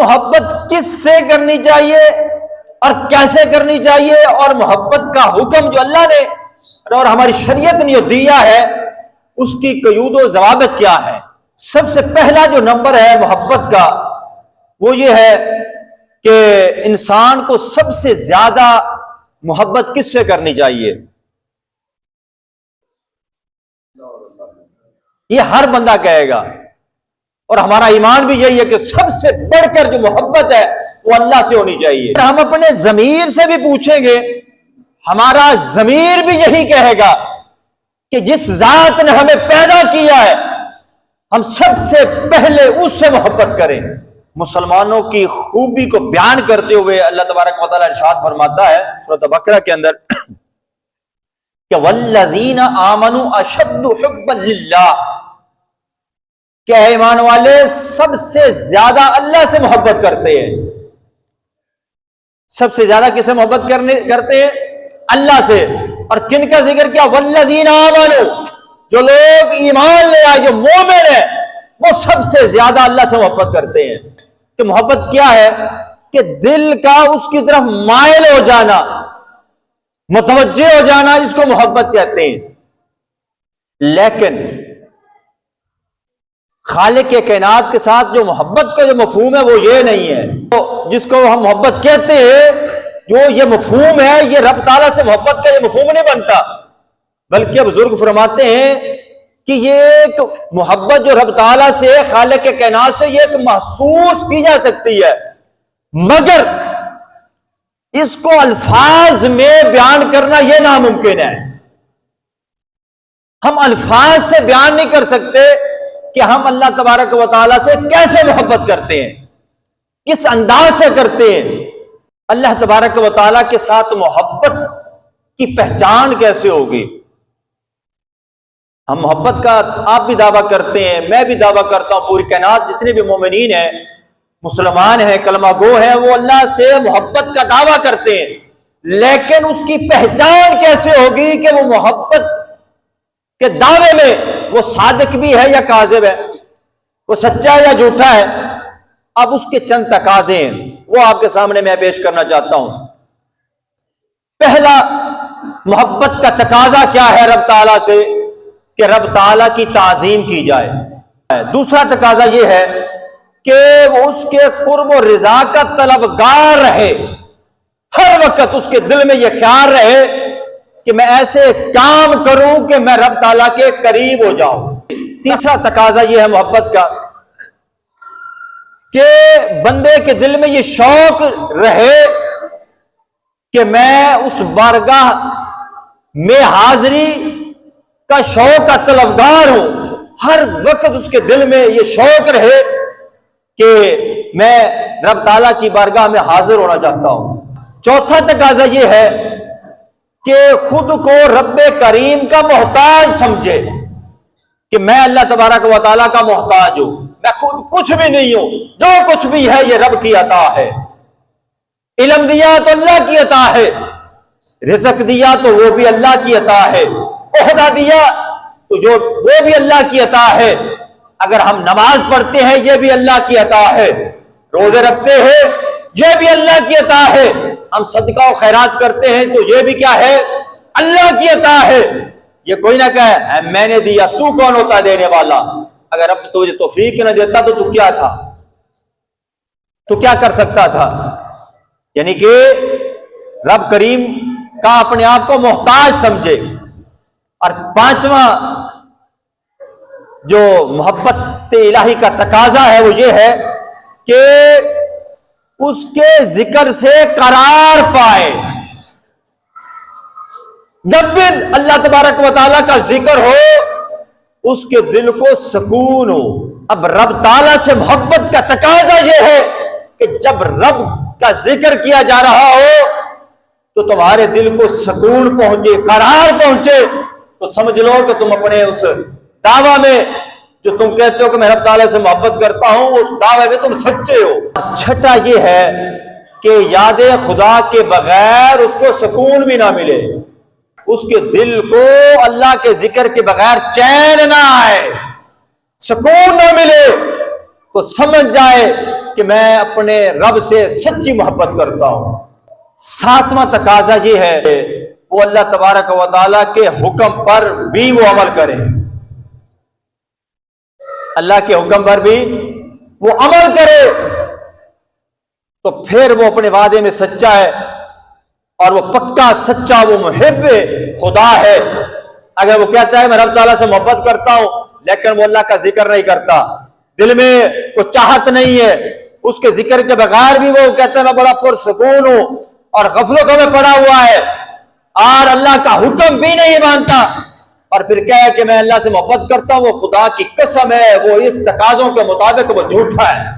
محبت کس سے کرنی چاہیے اور کیسے کرنی چاہیے، اور محبت کا حکم جو اللہ نے اور ہماری شریعت نے جو دیا ہے اس کی قیود و ضوابط کیا ہے۔ سب سے پہلا جو نمبر ہے محبت کا وہ یہ ہے کہ انسان کو سب سے زیادہ محبت کس سے کرنی چاہیے؟ یہ ہر بندہ کہے گا، اور ہمارا ایمان بھی یہی ہے کہ سب سے بڑھ کر جو محبت ہے وہ اللہ سے ہونی چاہیے۔ ہم اپنے ضمیر سے بھی پوچھیں گے، ہمارا ضمیر بھی یہی کہے گا کہ جس ذات نے ہمیں پیدا کیا ہے ہم سب سے پہلے اس سے محبت کریں۔ مسلمانوں کی خوبی کو بیان کرتے ہوئے اللہ تبارک و تعالیٰ ارشاد فرماتا ہے سورۃ بقرہ کے اندر کہ والذین آمنوا اشد حبا للہ، کہ ایمان والے سب سے زیادہ اللہ سے محبت کرتے ہیں۔ سب سے زیادہ کس سے محبت کرتے ہیں؟ اللہ سے۔ اور کن کا ذکر کیا؟ والذین آمنوا، جو لوگ ایمان لے آئے، جو مومن ہیں، وہ سب سے زیادہ اللہ سے محبت کرتے ہیں۔ کہ محبت کیا ہے؟ کہ دل کا اس کی طرف مائل ہو جانا، متوجہ ہو جانا، اس کو محبت کہتے ہیں۔ لیکن خالق کائنات کے ساتھ جو محبت کا جو مفہوم ہے وہ یہ نہیں ہے۔ تو جس کو ہم محبت کہتے ہیں، جو یہ مفہوم ہے، یہ رب تعالیٰ سے محبت کا یہ مفہوم نہیں بنتا، بلکہ بزرگ فرماتے ہیں کہ یہ ایک محبت جو رب تعالیٰ سے، خالق کائنات سے، یہ ایک محسوس کی جا سکتی ہے، مگر اس کو الفاظ میں بیان کرنا یہ ناممکن ہے۔ ہم الفاظ سے بیان نہیں کر سکتے کہ ہم اللہ تبارک و تعالیٰ سے کیسے محبت کرتے ہیں، کس انداز سے کرتے ہیں۔ اللہ تبارک و تعالیٰ کے ساتھ محبت کی پہچان کیسے ہوگی؟ ہم محبت کا آپ بھی دعویٰ کرتے ہیں، میں بھی دعویٰ کرتا ہوں، پوری کائنات جتنے بھی مومنین ہیں، مسلمان ہیں، کلمہ گو ہیں، وہ اللہ سے محبت کا دعویٰ کرتے ہیں، لیکن اس کی پہچان کیسے ہوگی کہ وہ محبت کے دعوے میں وہ صادق بھی ہے یا کاذب ہے، وہ سچا ہے یا جھوٹا ہے؟ اب اس کے چند تقاضے ہیں، وہ آپ کے سامنے میں پیش کرنا چاہتا ہوں۔ پہلا محبت کا تقاضا کیا ہے رب تعالیٰ سے؟ کہ رب تعالیٰ کی تعظیم کی جائے۔ دوسرا تقاضا یہ ہے کہ وہ اس کے قرب و رضا کا طلبگار رہے، ہر وقت اس کے دل میں یہ خیال رہے کہ میں ایسے کام کروں کہ میں رب تعالیٰ کے قریب ہو جاؤں۔ تیسرا تقاضا یہ ہے محبت کا کہ بندے کے دل میں یہ شوق رہے کہ میں اس بارگاہ میں حاضری کا شوق کا طلبگار ہوں، ہر وقت اس کے دل میں یہ شوق رہے کہ میں رب تعالیٰ کی بارگاہ میں حاضر ہونا چاہتا ہوں۔ چوتھا تقاضا یہ ہے کہ خود کو رب کریم کا محتاج سمجھے کہ میں اللہ تبارک و تعالیٰ کا محتاج ہوں، میں خود کچھ بھی نہیں ہوں، جو کچھ بھی ہے یہ رب کی عطا ہے۔ علم دیا تو اللہ کی عطا ہے، رزق دیا تو وہ بھی اللہ کی عطا ہے، عہدہ دیا تو جو وہ بھی اللہ کی عطا ہے، اگر ہم نماز پڑھتے ہیں یہ بھی اللہ کی عطا ہے، روزے رکھتے ہیں یہ بھی اللہ کی عطا ہے، ہم صدقہ و خیرات کرتے ہیں تو یہ بھی کیا ہے؟ اللہ کی عطا ہے۔ یہ کوئی نہ کہے میں نے دیا، تو کون ہوتا دینے والا؟ اگر اب تجھے توفیق نہ دیتا تو کیا تھا؟ تو کیا کر سکتا تھا؟ یعنی کہ رب کریم کا اپنے آپ کو محتاج سمجھے۔ اور پانچواں جو محبت الہی کا تقاضا ہے وہ یہ ہے کہ اس کے ذکر سے قرار پائے۔ جب بھی اللہ تبارک و تعالیٰ کا ذکر ہو اس کے دل کو سکون ہو۔ اب رب تعالیٰ سے محبت کا تقاضا یہ ہے کہ جب رب کا ذکر کیا جا رہا ہو تو تمہارے دل کو سکون پہنچے، قرار پہنچے، تو سمجھ لو کہ تم اپنے اس دعویٰ میں جو تم کہتے ہو کہ میں رب تعالیٰ سے محبت کرتا ہوں، اس دعوے میں تم سچے ہو۔ چھٹا یہ ہے کہ یاد خدا کے بغیر اس کو سکون بھی نہ ملے، اس کے دل کو اللہ کے ذکر کے بغیر چین نہ آئے، سکون نہ ملے، تو سمجھ جائے کہ میں اپنے رب سے سچی محبت کرتا ہوں۔ ساتواں تقاضا یہ ہے وہ اللہ تبارک و تعالیٰ کے حکم پر بھی وہ عمل کرے، اللہ کے حکم پر بھی وہ عمل کرے، تو پھر وہ اپنے وعدے میں سچا ہے اور وہ پکا سچا وہ محب خدا ہے۔ اگر وہ کہتا ہے میں رب تعالیٰ سے محبت کرتا ہوں لیکن وہ اللہ کا ذکر نہیں کرتا، دل میں کوئی چاہت نہیں ہے، اس کے ذکر کے بغیر بھی وہ کہتا ہے میں بڑا پرسکون ہوں اور غفلتوں میں پڑا ہوا ہے اور اللہ کا حکم بھی نہیں مانتا، اور پھر کہے کہ میں اللہ سے محبت کرتا ہوں، وہ خدا کی قسم ہے وہ اس تقاضوں کے مطابق وہ جھوٹا ہے۔